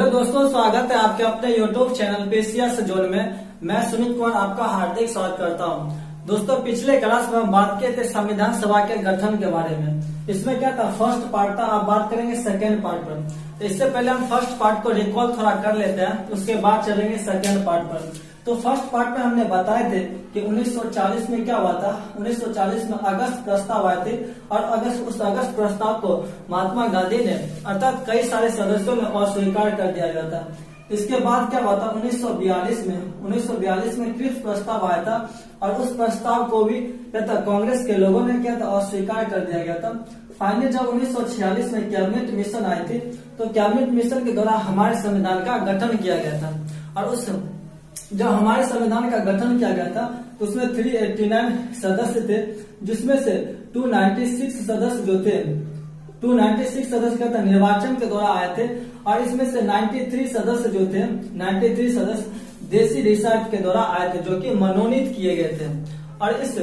Hello दोस्तों, स्वागत है आपके अपने यूट्यूब चैनल पे सियासत जोन में। मैं सुनील कुमार आपका हार्दिक स्वागत करता हूं। दोस्तों, पिछले क्लास में हम बात किए थे संविधान सभा के गठन के बारे में। इसमें क्या था, फर्स्ट पार्ट था। अब बात करेंगे सेकेंड पार्ट पर। तो इससे पहले हम फर्स्ट पार्ट को रिकॉल थोड़ा कर लेते हैं, उसके बाद चलेंगे सेकेंड पार्ट पर। तो फर्स्ट पार्ट में हमने बताए थे कि 1940 में क्या हुआ था। 1940 में अगस्त प्रस्ताव आए थे और उस अगस्त प्रस्ताव को महात्मा गांधी ने अर्थात कई सारे सदस्यों ने अस्वीकार कर दिया गया था। इसके बाद क्या हुआ था, 1942 में क्रिप्स प्रस्ताव आया था और उस प्रस्ताव को भी कांग्रेस के लोगों ने क्या था, अस्वीकार कर दिया गया था। फाइनली जब 1946 में कैबिनेट मिशन आई थी, तो कैबिनेट मिशन के द्वारा हमारे संविधान का गठन किया गया था। और उस जब हमारे संविधान का गठन किया गया था तो उसमें 389 सदस्य थे, जिसमें से 296 सदस्य जो थे, 296 सदस्य क्या था, निर्वाचन के द्वारा आए थे। और इसमें से 93 सदस्य जो थे, 93 सदस्य देशी रिसर्च के द्वारा आए थे, जो कि मनोनीत किए गए थे। और इस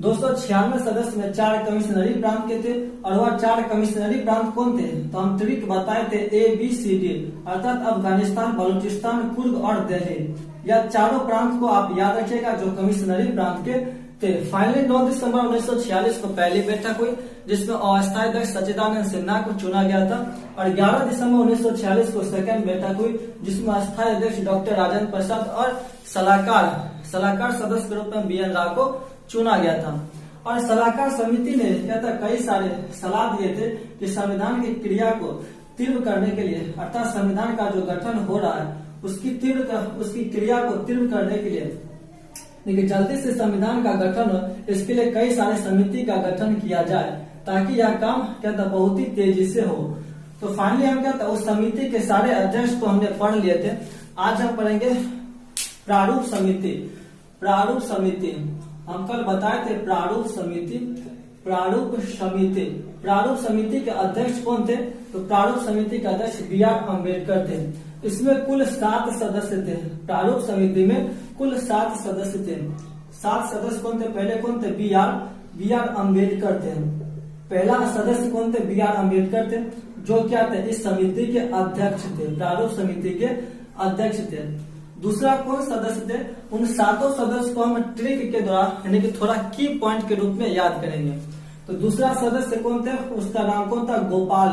296 सदस्य में 4 कमिश्नरी प्रांत के थे। और वह 4 कमिश्नरी प्रांत कौन थे, तो हम ट्रिक बताए थे ABCD, अर्थात अफगानिस्तान, बलूचिस्तान, कुर्ग और दिल्ली। या चारों प्रांत को आप याद रखिएगा जो कमिश्नरी प्रांत के थे। फाइनली 9 दिसंबर 1946 को पहली बैठक हुई, जिसमें अस्थायी अध्यक्ष सच्चिदानंद सिन्हा को चुना गया था। और 11 दिसंबर 1946 को सेकेंड बैठक हुई, जिसमें अस्थायी अध्यक्ष डॉक्टर राजेंद्र प्रसाद और सलाहकार सदस्य के रूप में BN राव को चुना गया था। और सलाहकार समिति ने क्या था, कई सारे सलाह दिए थे कि संविधान की क्रिया को तीव्र करने के लिए, अर्थात संविधान का जो गठन हो रहा है उसकी क्रिया को तीव्र करने के लिए, लेकिन जल्दी से संविधान का गठन हो, इसके लिए कई सारे समिति का गठन किया जाए, ताकि यह काम क्या था, बहुत ही तेजी से हो। तो फाइनली हम क्या था, उस समिति के सारे अध्यक्ष को हमने पढ़ लिए थे। आज हम पढ़ेंगे प्रारूप समिति। हम कल बताए थे प्रारूप समिति के अध्यक्ष कौन थे, तो प्रारूप समिति के अध्यक्ष BR अम्बेडकर थे। इसमें कुल 7 सदस्य थे। प्रारूप समिति में कुल 7 सदस्य थे। 7 सदस्य कौन थे, पहले कौन थे, BR अम्बेडकर थे। पहला सदस्य कौन थे, BR अम्बेडकर थे, जो क्या थे, इस समिति के अध्यक्ष थे, प्रारूप समिति के अध्यक्ष थे। दूसरा कौन सदस्य थे, उन 7 सदस्य को हम ट्रिक के द्वारा यानी कि थोड़ा की पॉइंट के रूप में याद करेंगे। तो दूसरा सदस्य कौन थे, उसका नाम कौन था, गोपाल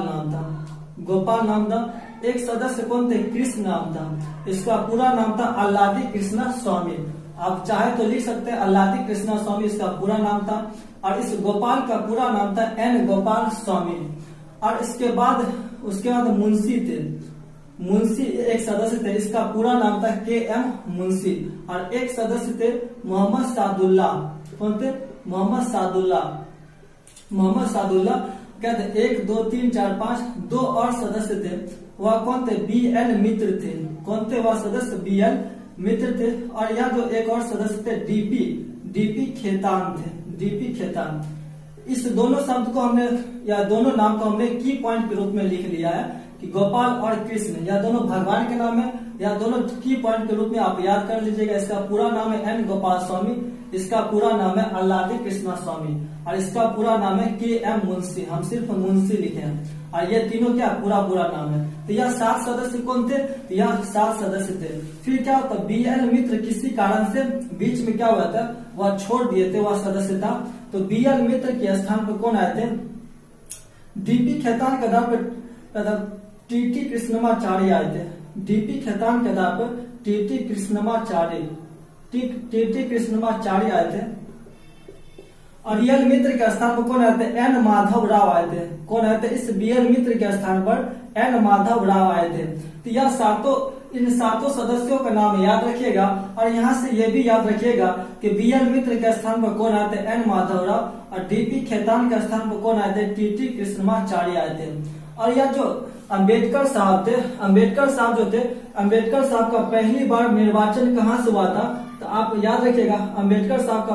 नाम था। एक सदस्य कौन थे, कृष्ण नाम था। इसका पूरा नाम था अल्लादी कृष्णा स्वामी। आप चाहे तो लिख सकते हैं अल्लादी कृष्णा स्वामी, इसका पूरा नाम था। और इस गोपाल का पूरा नाम था N गोपाल स्वामी। और उसके बाद मुंशी थे। मुंशी एक सदस्य थे, इसका पूरा नाम था KM मुंशी। और एक सदस्य थे मोहम्मद सादुल्ला। कौन थे, मोहम्मद सादुल्ला क्या थे, 1 2 3 4 5 2 और सदस्य थे। वह कौन थे, BN मित्र थे। कौन थे वह सदस्य, BN मित्र थे। और यह जो एक और सदस्य थे DP खेतान। इस दोनों शब्द को हमने, या दोनों नाम को हमने की पॉइंट के रूप में लिख लिया है कि गोपाल और कृष्ण, या दोनों भगवान के नाम है, या दोनों की पॉइंट के रूप में आप याद कर लीजिएगा। इसका पूरा नाम है N गोपाल स्वामी, इसका पूरा नाम है अल्लादी कृष्णा स्वामी, और इसका पूरा नाम है KM मुंशी। हम सिर्फ मुंशी लिखे हैं, और ये तीनों क्या पूरा नाम है। तो यह 7 सदस्य कौन थे, तो यह 7 सदस्य थे। फिर क्या होता, BN मित्र किसी कारण से बीच में क्या हुआ था, वह छोड़ दिए थे, वह सदस्यता। तो BN मित्र के स्थान पर कौन आए थे, DP खेतान के आधार पर TT कृष्णमाचार्य आए थे। DP खेतान के आधार पर TT कृष्णमाचार्य आए थे। और BN मित्र के स्थान पर कौन आए थे, N माधव राव आए थे। कौन आए थे, इस BN मित्र के स्थान पर N माधव राव आए थे। तो यह इन 7 सदस्यों का नाम याद रखिएगा। और यहाँ से यह भी याद रखिएगा कि BN मित्र के स्थान पर कौन आए थे, N माधव राव। और DP खेतान के स्थान पर कौन आए थे, TT कृष्णमाचार्य आए थे। और यह जो अम्बेडकर साहब थे, अम्बेडकर साहब का पहली बार निर्वाचन कहाँ से हुआ था, तो आप याद रखिएगा अम्बेडकर साहब का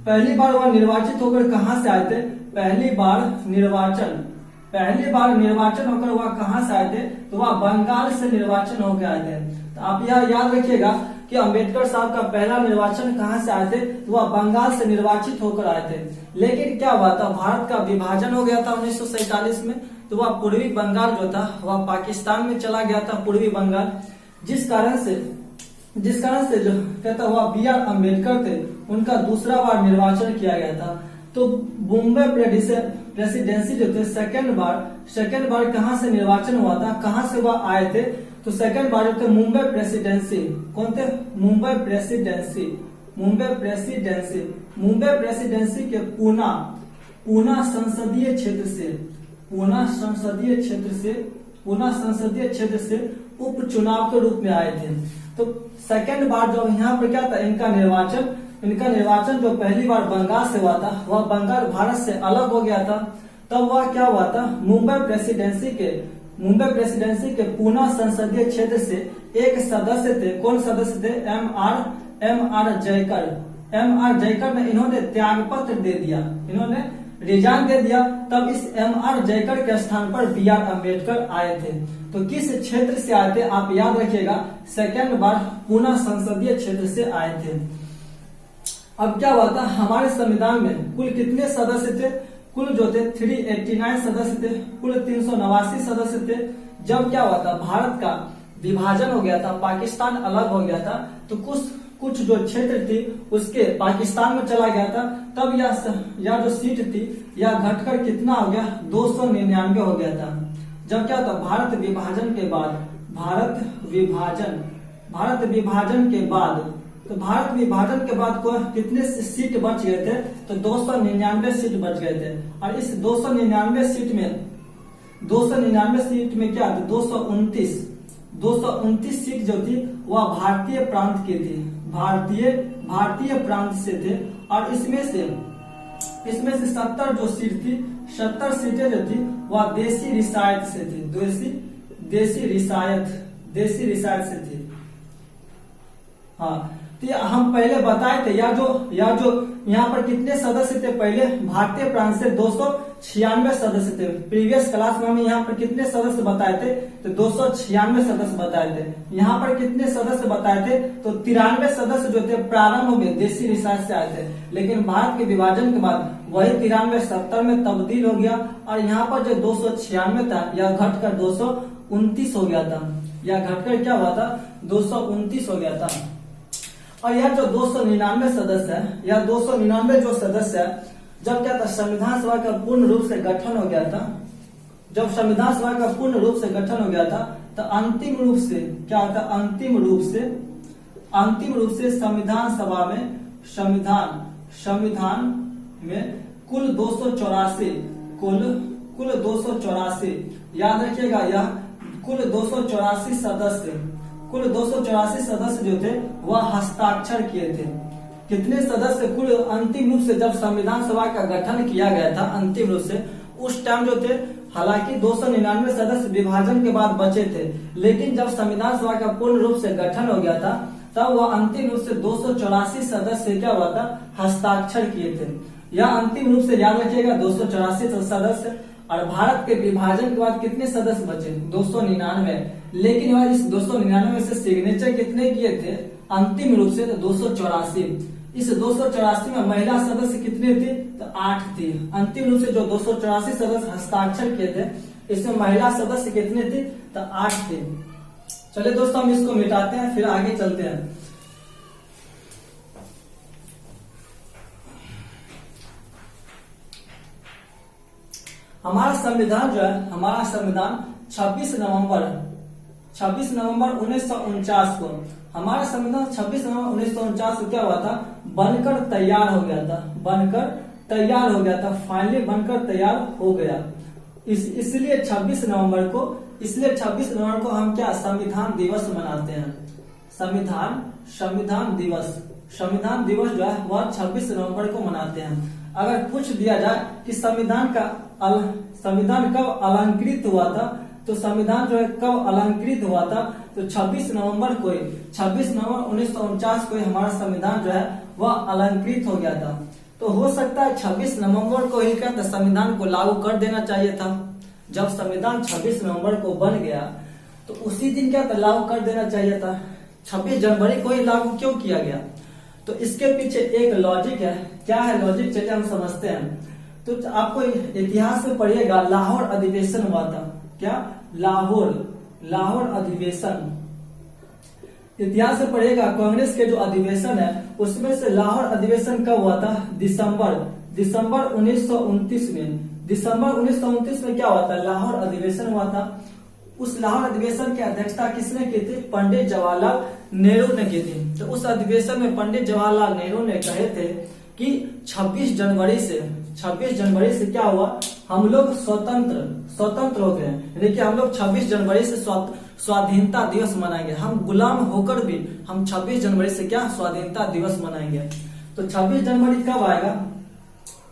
पहली बार वह निर्वाचित होकर कहाँ से आए थे, पहली बार निर्वाचन होकर वह कहाँ से आए थे, तो वह बंगाल से निर्वाचन होकर आए थे। तो आप यह याद रखिएगा कि अम्बेडकर साहब का पहला निर्वाचन कहाँ से आए थे, तो वह बंगाल से निर्वाचित होकर आए थे। लेकिन क्या हुआ था, भारत का विभाजन हो गया था 1947 में, तो वह पूर्वी बंगाल जो था वह पाकिस्तान में चला गया था, पूर्वी बंगाल। जिस कारण से जो कहता हुआ B.R. अम्बेडकर थे, उनका दूसरा बार निर्वाचन किया गया था। तो मुंबई प्रेसिडेंसी जो थे सेकंड बार कहां से निर्वाचन हुआ था, कहां से वह आए थे, तो सेकंड बार जो थे मुंबई प्रेसिडेंसी, कौन थे, मुंबई प्रेसिडेंसी के पूना संसदीय क्षेत्र से उपचुनाव के रूप में आए थे। तो सेकंड बार जो यहाँ पर क्या था, इनका निर्वाचन जो पहली बार बंगाल से हुआ था, वह बंगाल भारत से अलग हो गया था। तब वह क्या हुआ था, मुंबई प्रेसिडेंसी के पूना संसदीय क्षेत्र से एक सदस्य थे, कौन सदस्य थे, एम आर जयकर ने इन्होंने त्यागपत्र दे दिया, इन्होंने रिजाइन दे दिया। तब इस M.R. जयकर के स्थान पर B.R. अम्बेडकर आए थे। तो किस क्षेत्र से आए थे, आप याद रखिएगा, सेकंड बार पूना संसदीय क्षेत्र से आए थे। अब क्या हुआ था, हमारे संविधान में कुल कितने सदस्य थे, कुल जो थे 389 सदस्य थे, कुल 389 सदस्य थे। जब क्या हुआ था, भारत का विभाजन हो गया था, पाकिस्तान अलग हो गया था, तो कुछ जो क्षेत्र थी उसके पाकिस्तान में चला गया था। तब यह जो सीट थी यह घटकर कितना हो गया, 299 हो गया था। जब क्या था, भारत विभाजन के बाद को कितने सीट बच गए थे, तो 299 सीट बच गए थे। और इस 299 सीट में क्या था, 229 सीट जो थी वह भारतीय प्रांत की थी, भारतीय प्रांत से थे। और इसमें से 70 जो सीट थी, 70 सीटें जो थी वह देसी रिसायत से थी, देसी रिसायत से थी। हाँ, तो हम पहले बताए थे, या जो यहाँ पर कितने सदस्य थे, पहले भारतीय प्रांत से 296 सदस्य थे। प्रीवियस क्लास में हमें यहाँ पर कितने सदस्य बताए थे, तो 296 सदस्य बताए थे। यहाँ पर कितने सदस्य बताए थे, तो 93 सदस्य जो थे प्रारंभ में देसी रिसायत से आए थे। लेकिन भारत के विभाजन के बाद वही 93 70 में तब्दील हो गया, और यहाँ पर जो 296 था यह घटकर 229 हो गया था, यह घटकर क्या हुआ था, 229 हो गया था। और यह जो 299 सदस्य है, यह 299 जो सदस्य है, जब क्या था, संविधान सभा का पूर्ण रूप से गठन हो गया था, जब संविधान सभा का पूर्ण रूप से गठन हो गया था, तो अंतिम रूप से क्या होता, अंतिम रूप से संविधान सभा में संविधान में कुल 284 याद रखिएगा, यह कुल 284 सदस्य जो थे वह हस्ताक्षर किए थे। कितने सदस्य कुल, अंतिम रूप से जब संविधान सभा का गठन किया गया था, अंतिम रूप से उस टाइम जो थे, हालांकि 299 सदस्य विभाजन के बाद बचे थे, लेकिन जब संविधान सभा का पूर्ण रूप से गठन हो गया था, तब वह अंतिम रूप से 284 सदस्य क्या हुआ था, हस्ताक्षर किए थे। यह अंतिम रूप से याद रखिएगा, 284 सदस्य। और भारत के विभाजन के बाद कितने सदस्य बचे, 299। लेकिन वह इस 299 में से सिग्नेचर कितने किए थे, अंतिम रूप से 284। इस 284 में महिला सदस्य कितने थे, तो 8 थे। अंतिम रूप से जो 284 सदस्य हस्ताक्षर किए थे, इसमें महिला सदस्य कितने थे, तो 8 थे। चलिए दोस्तों, हम इसको मिटाते हैं, फिर आगे चलते हैं। हमारा संविधान जो है, हमारा संविधान 26 नवंबर 1949 को, हमारा संविधान 26 नवंबर 1949 को क्या हुआ था, बनकर तैयार हो गया था, फाइनली बनकर तैयार हो गया। इसलिए 26 नवंबर को हम क्या, संविधान दिवस मनाते हैं। संविधान दिवस जो है वह 26 नवंबर को मनाते हैं। अगर पूछ दिया जाए कि संविधान कब अलंकृत हुआ था, तो संविधान जो है कब अलंकृत हुआ था, तो 26 नवंबर 1949 को हमारा संविधान जो है वह अलंकृत हो गया था। तो हो सकता है 26 नवंबर को ही क्या था, संविधान को लागू कर देना चाहिए था। जब संविधान 26 नवंबर को बन गया, तो उसी दिन क्या था, लागू कर देना चाहिए था। 26 जनवरी को ही लागू क्यों किया गया? तो इसके पीछे एक लॉजिक है। क्या है लॉजिक, चलिए हम समझते हैं। तो आपको इतिहास में पढ़िएगा, लाहौर अधिवेशन हुआ था। क्या? लाहौर अधिवेशन। इतिहास में पढ़िएगा, कांग्रेस के जो अधिवेशन है उसमें से लाहौर अधिवेशन कब हुआ था? दिसंबर 1929 में। दिसंबर 1929 में क्या हुआ था? लाहौर अधिवेशन हुआ था। उस लाहौर अधिवेशन की अध्यक्षता किसने की थी? पंडित जवाहरलाल नेहरू ने की थी। तो उस अधिवेशन में पंडित जवाहरलाल नेहरू ने कहे थे कि 26 जनवरी से क्या हुआ? हम लोग स्वतंत्र हो गए, यानी कि हम लोग 26 जनवरी से स्वाधीनता दिवस मनाएंगे। हम गुलाम होकर भी हम 26 जनवरी से क्या? स्वाधीनता दिवस मनाएंगे। तो 26 जनवरी कब आएगा?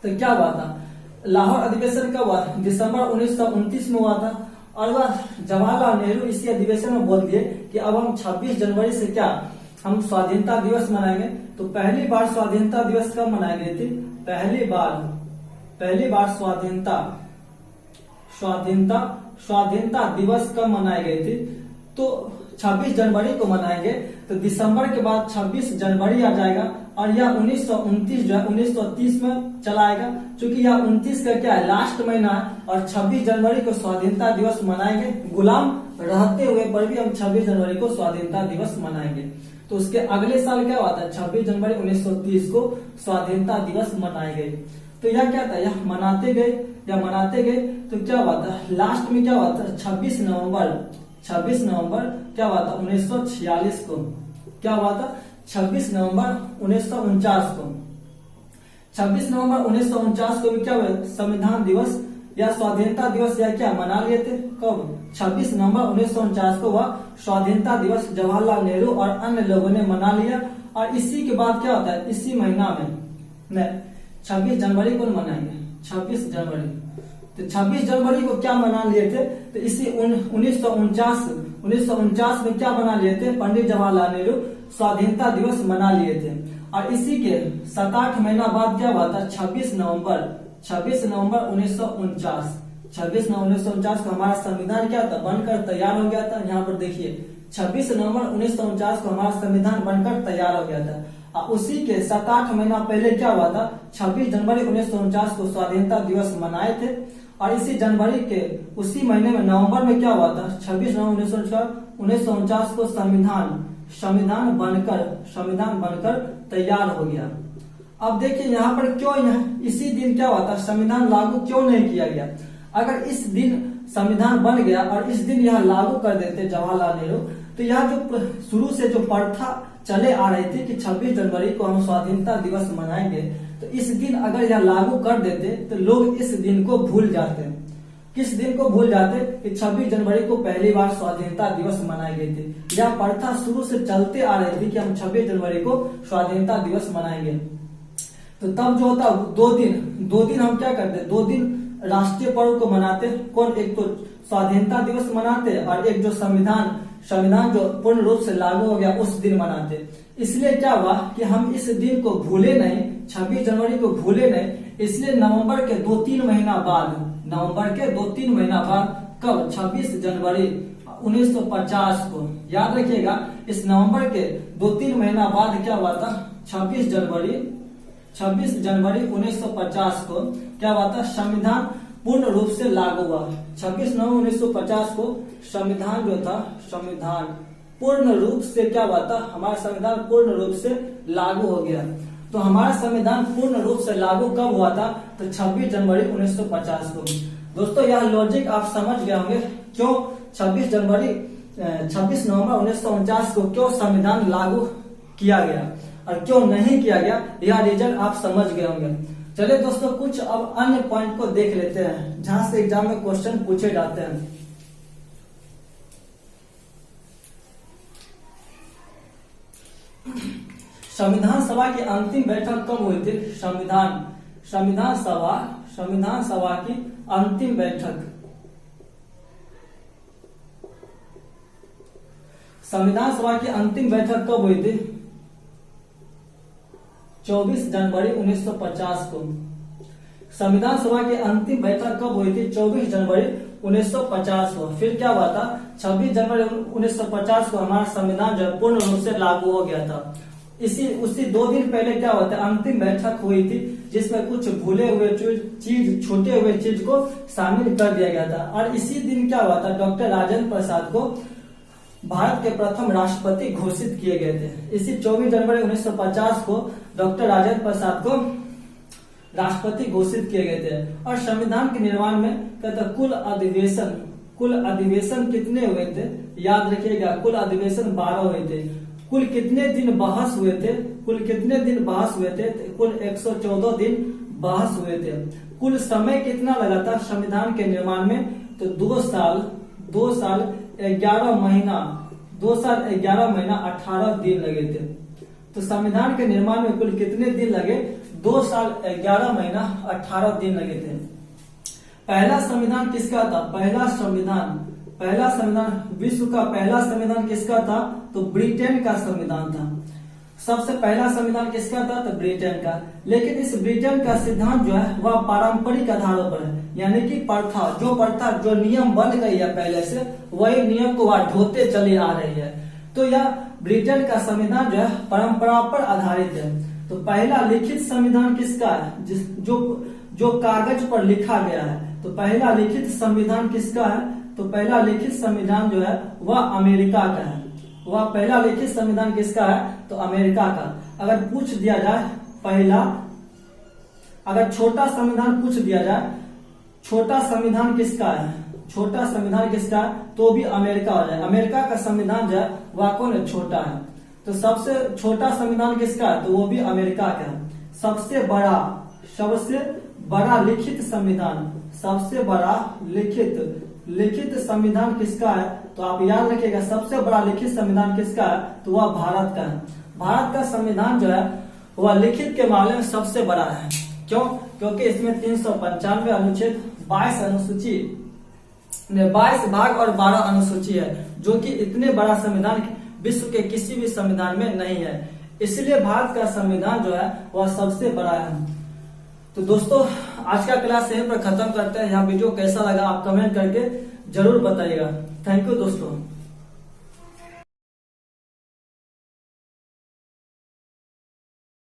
तो क्या हुआ था? लाहौर अधिवेशन कब हुआ? दिसंबर 1929 में हुआ था। और वह जवाहरलाल नेहरू इसी अधिवेशन में बोल दिए कि अब हम 26 जनवरी से क्या? हम स्वाधीनता दिवस मनाएंगे। तो पहली बार स्वाधीनता दिवस कब मनाई गई थी? पहली बार स्वाधीनता दिवस कब मनाई गई थी? तो 26 जनवरी को मनाएंगे। तो दिसंबर के बाद 26 जनवरी आ जाएगा और यह 1929 जो है 1930 में चला आएगा। क्योंकि यह 29 का क्या है? लास्ट महीना है और 26 जनवरी को स्वाधीनता दिवस मनाएंगे। गुलाम रहते हुए पर भी हम 26 जनवरी को स्वाधीनता दिवस मनाएंगे। तो उसके अगले साल क्या हुआ था? 26 जनवरी 1930 को स्वाधीनता दिवस मनाए गए। तो यह क्या था? यह मनाते गए तो क्या हुआ था? लास्ट में क्या हुआ था? 26 नवंबर क्या हुआ था? 1946 को। क्या हुआ था? 26 नवंबर 1949 को। 26 नवंबर 1949 को भी क्या हुआ? संविधान दिवस या स्वाधीनता दिवस या क्या मना लिए थे? कब? 26 नवंबर 1949 को वह स्वाधीनता दिवस जवाहरलाल नेहरू और अन्य लोगों ने मना लिया। और इसी के बाद क्या होता है? इसी महीना में 26 जनवरी को मनाएंगे। 26 जनवरी, तो 26 जनवरी को क्या मना लिए थे? तो इसी 1949 में क्या मना लिए थे? पंडित जवाहरलाल नेहरू स्वाधीनता दिवस मना लिए थे। और इसी के 7-8 महीना बाद क्या हुआ था? 26 नवंबर 1949 1949 को हमारा संविधान क्या था? बनकर तैयार हो गया था। यहाँ पर देखिए 26 नवंबर 1949 को हमारा संविधान बनकर तैयार हो गया था। और उसी के 7-8 महीना पहले क्या हुआ था? 26 जनवरी 1949 को स्वाधीनता दिवस मनाए थे। और इसी जनवरी के उसी महीने में नवंबर में क्या हुआ था? 26 नवंबर 1949 को संविधान बनकर तैयार हो गया। अब देखिए यहाँ पर क्यों इसी दिन क्या हुआ था? संविधान लागू क्यों नहीं किया गया? अगर इस दिन संविधान बन गया और इस दिन यह लागू कर देते जवाहरलाल नेहरू, तो यह जो शुरू से जो प्रथा चले आ रही थी कि 26 जनवरी को हम स्वाधीनता दिवस मनाएंगे, तो इस दिन अगर यह लागू कर देते तो लोग इस दिन को भूल जाते। किस दिन को भूल जाते? कि 26 जनवरी को पहली बार स्वाधीनता दिवस मनाई गई थी। यह प्रथा शुरू से चलते आ रही थी कि हम 26 जनवरी को स्वाधीनता दिवस मनाएंगे। तो तब जो होता 2 दिन हम क्या करते? 2 दिन राष्ट्रीय पर्व को मनाते। कौन? एक तो स्वाधीनता दिवस मनाते और एक जो संविधान जो पूर्ण रूप से लागू हो गया उस दिन मनाते। इसलिए क्या हुआ कि हम इस दिन को भूले नहीं, 26 जनवरी को भूले नहीं। इसलिए नवंबर के 2-3 महीना बाद कब? 26 जनवरी 1950 को। याद रखिएगा, इस नवंबर के 2-3 महीना बाद क्या हुआ था? 26 जनवरी 1950 को क्या हुआ था? संविधान पूर्ण रूप से लागू हुआ। 26 नवंबर 1950 को संविधान जो था, संविधान पूर्ण रूप से क्या हुआ था? हमारा संविधान पूर्ण रूप से लागू हो गया। तो हमारा संविधान पूर्ण रूप से लागू कब हुआ था? तो 26 जनवरी 1950 को। दोस्तों यह लॉजिक आप समझ गए होंगे क्यों 26 नवंबर 1949 को क्यों संविधान लागू किया गया और क्यों नहीं किया गया, यह रीजन आप समझ गए होंगे। चलिए दोस्तों, कुछ अब अन्य पॉइंट को देख लेते हैं जहां से एग्जाम में क्वेश्चन पूछे जाते हैं। संविधान सभा की अंतिम बैठक कब हुई थी? संविधान सभा की अंतिम बैठक, संविधान सभा की अंतिम बैठक कब हुई थी? 24 जनवरी 1950 को। संविधान सभा की अंतिम बैठक कब हुई थी? 24 जनवरी 1950 को। फिर क्या हुआ था, 26 जनवरी 1950 को हमारा संविधान जो है पूर्ण रूप से लागू हो गया था। उसी 2 दिन पहले क्या हुआ था, अंतिम बैठक हुई थी जिसमें कुछ भूले हुए चीज, छूटे हुए चीज को शामिल कर दिया गया था। और इसी दिन क्या हुआ था, डॉक्टर राजेंद्र प्रसाद को भारत के प्रथम राष्ट्रपति घोषित किए गए थे। इसी 24 जनवरी 1950 को डॉक्टर राजेंद्र प्रसाद को राष्ट्रपति घोषित किए गए थे। और संविधान के निर्माण में कहता कुल अधिवेशन कितने हुए थे, याद रखिएगा, कुल अधिवेशन 12 हुए थे। कुल कितने दिन बहस हुए थे, कुल 114 दिन बहस हुए थे। कुल समय कितना लगा था संविधान के निर्माण में, तो 2 साल 11 महीना 18 दिन लगे थे। तो संविधान के निर्माण में कुल कितने दिन लगे, 2 साल 11 महीना 18 दिन लगे थे। पहला संविधान किसका था, पहला संविधान विश्व का पहला संविधान किसका था, तो ब्रिटेन का संविधान था। सबसे पहला संविधान किसका था, तो ब्रिटेन का। लेकिन इस ब्रिटेन का सिद्धांत जो है वह पारंपरिक आधारों पर है, यानी कि प्रथा जो नियम बन गई है पहले से, वही नियम को वह ढोते चली आ रही है। तो यह ब्रिटेन का संविधान जो है परंपरा पर आधारित है। तो पहला लिखित संविधान किसका है, जो कागज पर लिखा गया है। तो पहला लिखित संविधान किसका है, तो पहला लिखित संविधान जो है वह अमेरिका का है। वह पहला लिखित संविधान किसका है, तो अमेरिका का। अगर पूछ दिया जाए अगर छोटा संविधान पूछ दिया जाए, छोटा संविधान किसका है, तो भी अमेरिका हो जाए। अमेरिका का संविधान जो है वह कौन है, छोटा है। तो सबसे छोटा संविधान किसका है, तो वो भी अमेरिका का है। सबसे बड़ा लिखित संविधान, सबसे बड़ा लिखित संविधान किसका है, तो आप याद रखिएगा, सबसे बड़ा लिखित संविधान किसका है, तो वह भारत का है। भारत का संविधान जो है वह लिखित के मामले में सबसे बड़ा है। क्यों, क्योंकि इसमें 395 अनुच्छेद, 22 अनुसूची, 22 भाग और 12 अनुसूची है, जो कि इतने बड़ा संविधान विश्व के किसी भी संविधान में नहीं है। इसलिए भारत का संविधान जो है वह सबसे बड़ा है। तो दोस्तों, आज का क्लास यहीं पर खत्म करते हैं। यह वीडियो कैसा लगा आप कमेंट करके जरूर बताइएगा। थैंक यू दोस्तों।